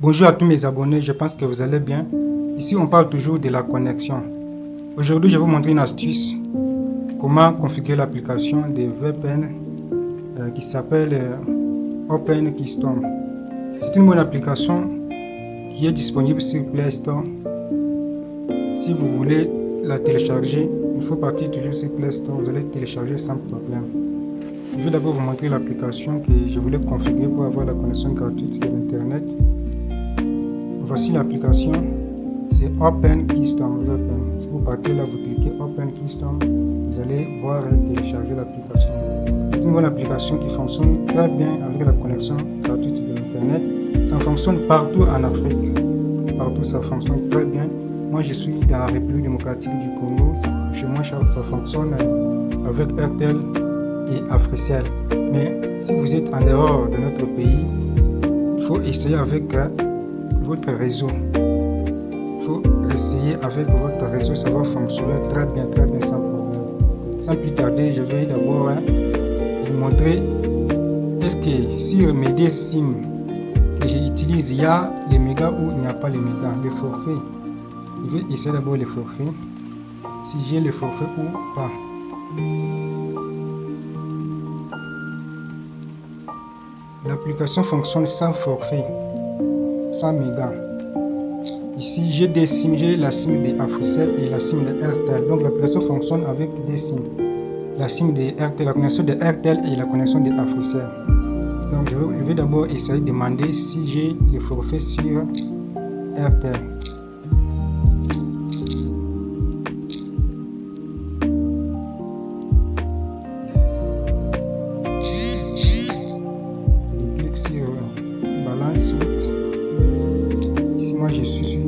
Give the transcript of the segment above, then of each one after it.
Bonjour à tous mes abonnés, je pense que vous allez bien. Ici on parle toujours de la connexion. Aujourd'hui je vais vous montrer une astuce, comment configurer l'application de VPN qui s'appelle Open Keystone. C'est une bonne application qui est disponible sur Play Store. Si vous voulez la télécharger, il faut partir toujours sur Play Store, vous allez télécharger sans problème. Je vais d'abord vous montrer l'application que je voulais configurer pour avoir la connexion gratuite sur Internet. Voici l'application, c'est Open Keystone. Si vous partez là, vous cliquez Open Keystone, vous allez voir et télécharger l'application. C'est une bonne application qui fonctionne très bien avec la connexion gratuite de Internet. Ça fonctionne partout en Afrique. Partout ça fonctionne très bien. Moi je suis dans la République démocratique du Congo. Chez moi ça fonctionne avec Airtel et Africell. Mais si vous êtes en dehors de notre pays, il faut essayer avec votre réseau. Il faut essayer avec votre réseau, ça va fonctionner très bien sans problème. Sans plus tarder, je vais d'abord vous montrer est-ce que sur mes deux SIM que j'utilise, il y a les mégas ou il n'y a pas les mégas, les forfaits. Je vais essayer d'abord les forfaits, si j'ai les forfaits ou pas. L'application fonctionne sans forfait, sans mégas. Ici j'ai des SIM, j'ai la SIM de Africell et la SIM de Airtel. Donc l'application fonctionne avec des SIM. La SIM de Airtel, la connexion de Airtel et la connexion de Africell. Donc je vais d'abord essayer de demander si j'ai le forfait sur Airtel. Je clique sur Balance Suite. Ici moi je suis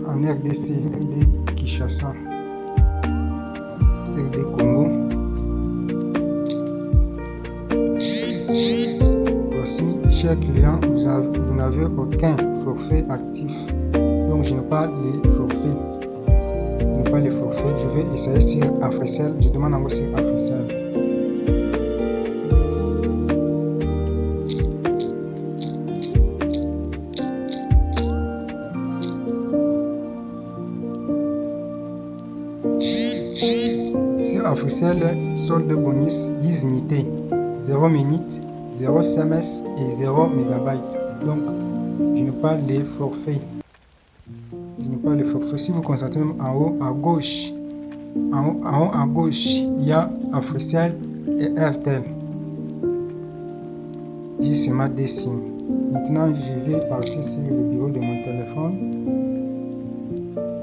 en RDC, RD Kinshasa, RD Congo. Voici, cher client, vous n'avez aucun forfait actif. Donc je n'ai pas les forfaits. Je vais essayer sur Africell. Je demande encore sur Africell. Sur Africell, solde bonus 10 unités, 0 minutes, 0 SMS et 0 MB. Donc, je n'ai pas les forfaits. Si vous constatez même en haut à gauche, il y a Africell et Airtel. J'ai seulement des SIM. Maintenant, je vais partir sur le bureau de mon téléphone.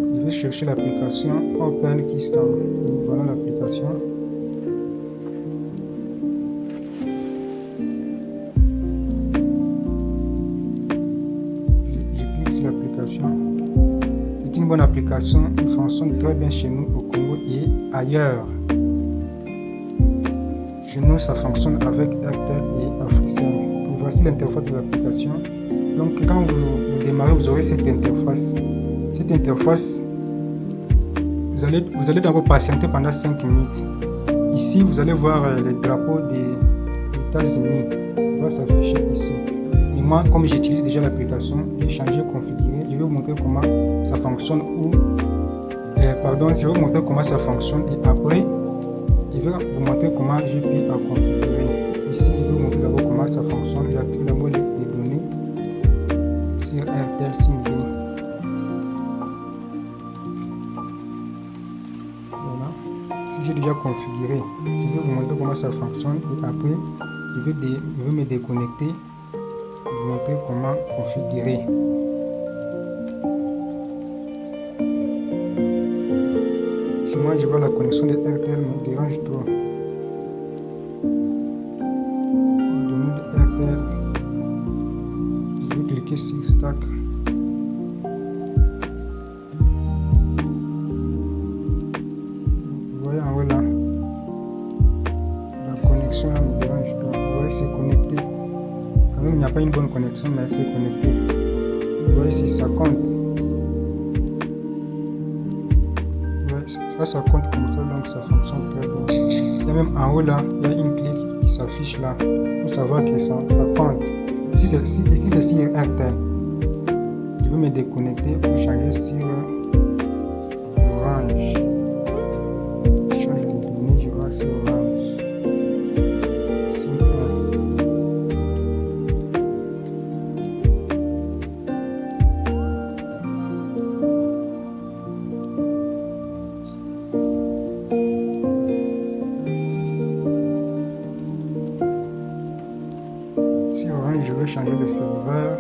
Je vais chercher l'application Open Keystone. Voilà l'application. Je clique sur l'application. C'est une bonne application. Elle fonctionne très bien chez nous au Congo et ailleurs. Chez nous, ça fonctionne avec Airtel et Africell. Voici l'interface de l'application. Donc, quand vous démarrez, vous aurez cette interface. Cette interface, vous allez d'abord patienter pendant 5 minutes. Ici, vous allez voir le drapeau des États-Unis. Il va s'afficher ici. Et moi, comme j'utilise déjà l'application, j'ai changé, configuré. Je vais vous montrer comment ça fonctionne. Je vais vous montrer comment ça fonctionne. Et après, je vais vous montrer comment je peux la configurer. Ici, je vais vous montrer d'abord comment ça fonctionne. J'active d'abord les données sur Airtel SIM. J'ai déjà configuré. Je vais vous montrer comment ça fonctionne et après je vais me déconnecter et vous montrer comment configurer. Chez moi je vois la connexion de Airtel me dérange trop. Données de Airtel. Je vais cliquer sur Stack. En haut là, la connexion là me dérange trop. Vous voyez, c'est connecté. Quand même, il n'y a pas une bonne connexion, mais c'est connecté. Vous voyez, si ça compte. Ouais, ça compte comme ça, donc ça fonctionne très bien. Il y a même en haut là, il y a une clé qui s'affiche là pour savoir que ça compte. Si c'est sur Airtel. vais me déconnecter pour changer sur Orange. Change de données, je vais sur Orange. Sur Orange, je vais changer de serveur.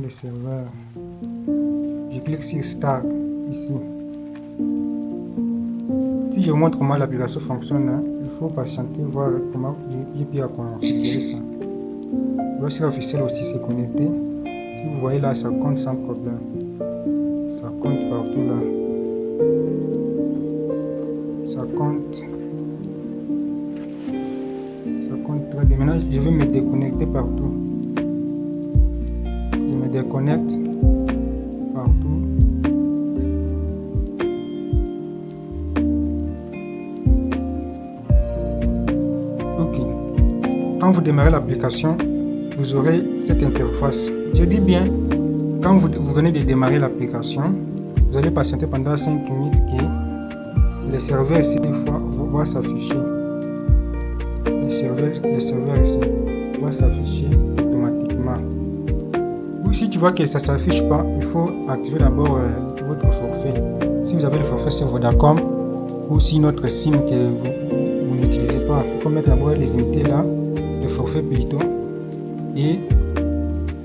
Le serveur. Je clique sur Start ici. Si je vous montre comment l'application fonctionne, il faut patienter voir comment j'ai pu configurer ça. Le site officiel aussi s'est connecté. Si vous voyez là, ça compte sans problème. Ça compte partout là. Ça compte très bien. Maintenant, je vais me déconnecter partout. Je me déconnecte partout. Ok. Quand vous démarrez l'application, vous aurez cette interface. Je dis bien, quand vous venez de démarrer l'application, vous allez patienter pendant 5 minutes que les serveurs ici vont s'afficher. Les serveurs ici vont s'afficher automatiquement. Ou si tu vois que ça ne s'affiche pas, il faut activer d'abord votre forfait. Si vous avez le forfait sur Vodacom ou si notre SIM que vous n'utilisez pas, il faut mettre d'abord les unités là, le forfait plutôt, et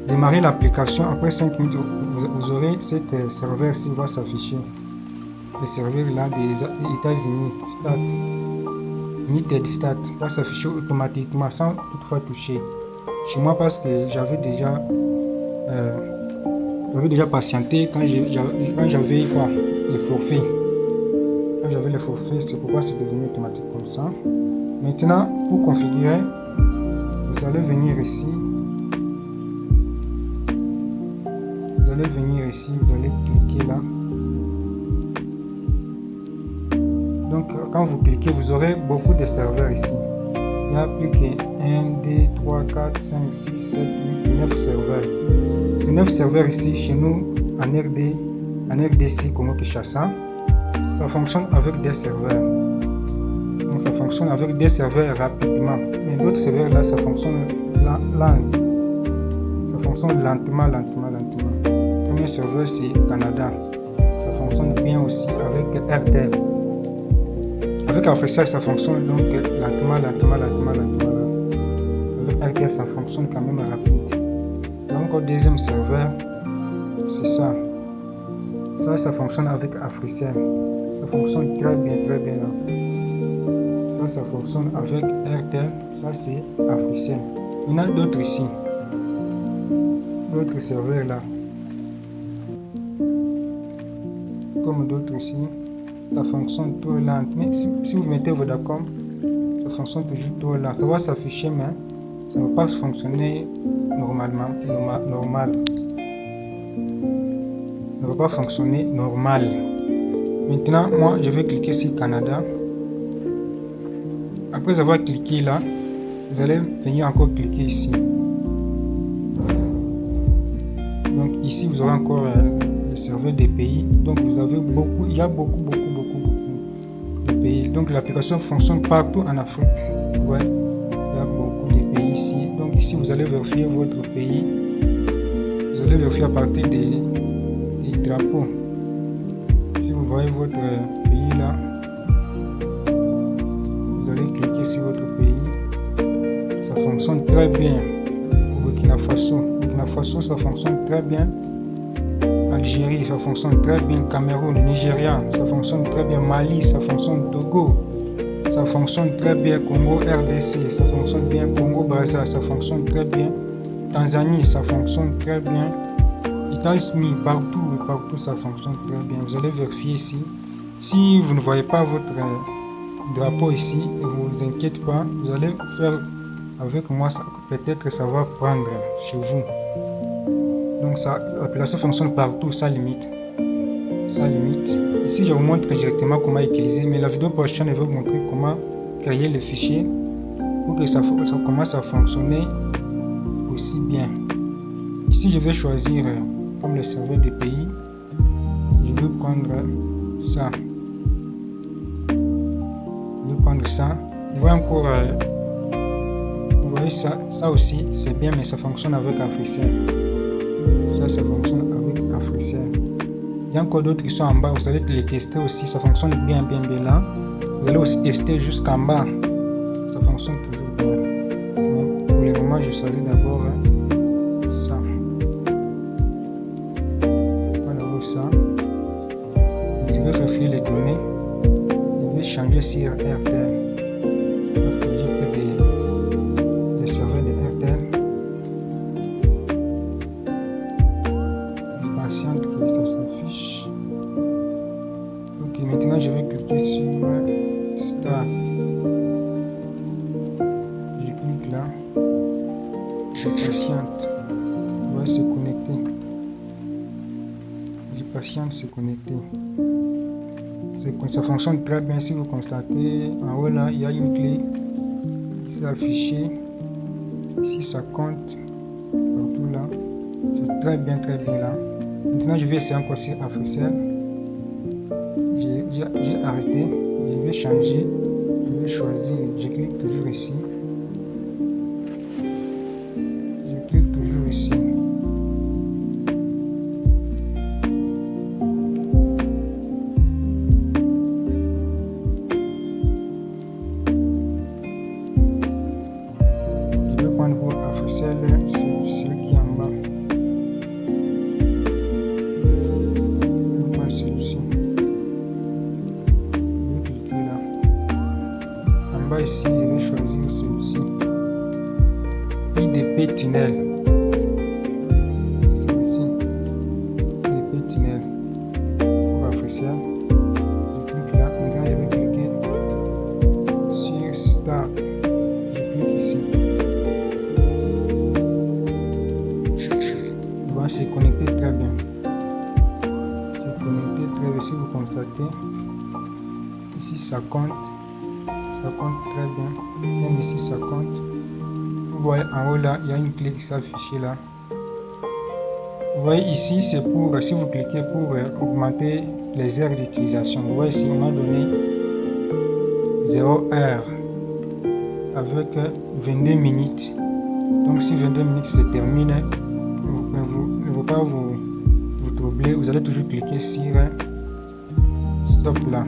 démarrer l'application. Après 5 minutes, vous aurez cette serveur qui va s'afficher. Le serveur là des États-Unis, United States, va s'afficher automatiquement sans toutefois toucher. Chez moi, parce que j'avais déjà patienté quand j'avais quoi, le forfait. Quand j'avais le forfait, c'est pourquoi c'est devenu automatique comme ça. Maintenant, pour configurer, vous allez venir ici. Vous allez cliquer là. Donc, quand vous cliquez, vous aurez beaucoup de serveurs ici. Il n'y a plus que 1, 2, 3, 4, 5, 6, 7, 8, 9 serveurs. Ces 9 serveurs ici, chez nous, en RDC, Congo-Kinshasa, ça fonctionne avec des serveurs. Donc, ça fonctionne avec des serveurs rapidement. Mais d'autres serveurs là, ça fonctionne lent. Ça fonctionne lentement. Le premier serveur, c'est Canada. Ça fonctionne bien aussi avec RTL. Avec Africa, ça fonctionne donc lentement. Avec RTL, ça fonctionne quand même rapide. Donc, au deuxième serveur, c'est ça. Ça fonctionne avec Africell. Ça fonctionne très bien là. Ça fonctionne avec RTL. Ça, c'est Africell. Il y en a d'autres ici. D'autres serveurs là. Comme d'autres ici. Ça fonctionne trop lent. Mais si vous mettez Vodacom, ça fonctionne toujours trop lent. Ça va s'afficher, mais ça ne va pas fonctionner normalement. Ça ne va pas fonctionner normal. Maintenant, moi, je vais cliquer sur Canada. Après avoir cliqué là, vous allez venir encore cliquer ici. Donc ici, vous aurez encore le serveur des pays. Donc vous avez beaucoup, il y a beaucoup de pays. Donc l'application fonctionne partout en Afrique. Ouais, il y a beaucoup de pays ici. Donc ici, vous allez vérifier votre pays. Vous allez vérifier à partir des drapeaux. Si vous voyez votre pays là, vous allez cliquer sur votre pays. Ça fonctionne très bien. Burkina Faso, ça fonctionne très bien. Algérie, ça fonctionne très bien. Cameroun, Nigeria, ça fonctionne très bien. Mali, ça fonctionne. Togo, ça fonctionne très bien. Congo, RDC, ça fonctionne bien. Congo, Brazza, ça fonctionne très bien. Tanzanie, ça fonctionne très bien. États-Unis, partout ça fonctionne très bien. Vous allez vérifier ici. Si vous ne voyez pas votre drapeau ici, ne vous inquiétez pas. Vous allez faire avec moi, peut-être que ça va prendre chez vous. Donc l'application fonctionne partout, sans limite. Ici, je vous montre directement comment utiliser, mais la vidéo prochaine, je vais vous montrer comment créer le fichier pour que ça commence à fonctionner aussi bien. Ici, je vais choisir comme le serveur de pays. Je vais prendre ça. Je vais prendre ça. Vous voyez encore, vous voyez ça aussi, c'est bien, mais ça fonctionne avec Africell. Ça fonctionne avec Africell. Il y a encore d'autres qui sont en bas, vous allez les tester aussi, ça fonctionne bien là. Vous allez aussi tester jusqu'en bas, ça fonctionne toujours bien. Mais pour le moment, je choisis d'abord ça. Voilà ça. Je vais vérifier les données. Je vais changer sur RTL. Parce que j'ai fait des serveurs de RTL. Je patiente que ça s'affiche. Ok, maintenant je vais cliquer sur Start. Je clique là. Je patiente. On va se connecter. Je patiente se connecter. Ça fonctionne très bien. Si vous constatez en haut là, il y a une clé. C'est affiché. Ici ça compte. Partout là. C'est très bien là. Maintenant je vais essayer encore sur Africell. J'ai arrêté. Je vais changer. Je vais choisir. Je clique toujours ici. Je clique toujours ici. Je vais prendre pour Africell, c'est celui qui est en bas. Je vais prendre celui-ci. Je vais cliquer là. En bas ici, je vais choisir celui-ci. IDP Tunnel. Celui-ci. IDP Tunnel. Pour Africell. Je clique là. Maintenant, je vais cliquer sur Start. Je clique ici. On va se connecter très bien. Se connecter très bien. Si vous constatez, ici ça compte très bien. Même ici ça compte. Vous voyez en haut là, il y a une clé qui s'affiche là. Vous voyez ici, c'est pour, si vous cliquez pour augmenter les heures d'utilisation. Vous voyez ici, on m'a donné 0 heure avec 22 minutes. Donc si 22 minutes se termine, vous ne faut pas vous troubler. Vous allez toujours cliquer sur stop là,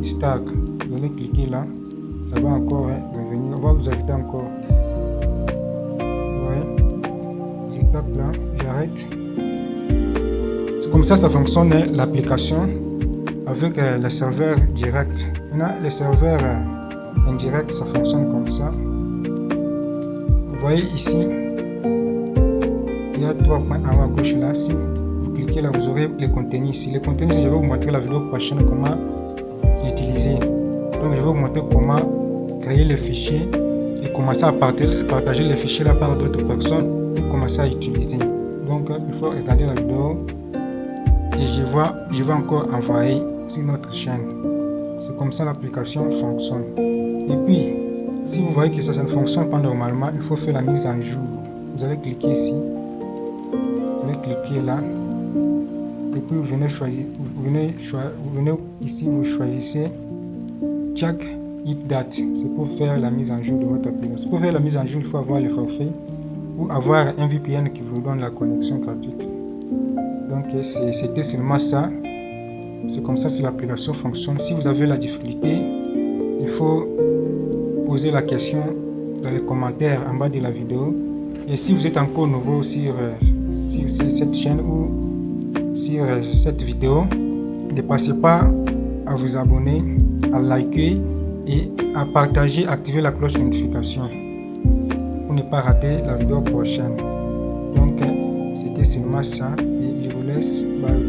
start. Vous allez cliquer là, ça va encore revenir. On va vous inviter encore. Je tape là, j'arrête. C'est comme ça fonctionne l'application avec le serveur direct. Maintenant, les serveurs indirect, ça fonctionne comme ça. Vous voyez ici, il y a 3 points en haut à gauche là. Si vous cliquez là, vous aurez les contenus ici. Les contenus, je vais vous montrer la vidéo prochaine comment l'utiliser. Donc, je vais vous montrer comment créer les fichiers et commencer à partager les fichiers là par d'autres personnes pour commencer à utiliser. Donc il faut regarder la vidéo et je vais encore envoyer sur notre chaîne. C'est comme ça l'application fonctionne. Et puis si vous voyez que ça ne fonctionne pas normalement, il faut faire la mise en jour. Vous allez cliquer ici, vous allez cliquer là et puis vous venez choisir, vous venez ici, vous choisissez check date. C'est pour faire la mise en jour de votre application. Pour faire la mise en jour, il faut avoir le forfait ou avoir un VPN qui vous donne la connexion gratuite. Donc c'était seulement ça. C'est comme ça que l'application fonctionne. Si vous avez la difficulté, il faut poser la question dans les commentaires en bas de la vidéo. Et si vous êtes encore nouveau sur cette chaîne ou sur cette vidéo, ne passez pas à vous abonner, à liker et à partager, activer la cloche de notification pour ne pas rater la vidéo prochaine. Donc c'était seulement ça et je vous laisse. Bye.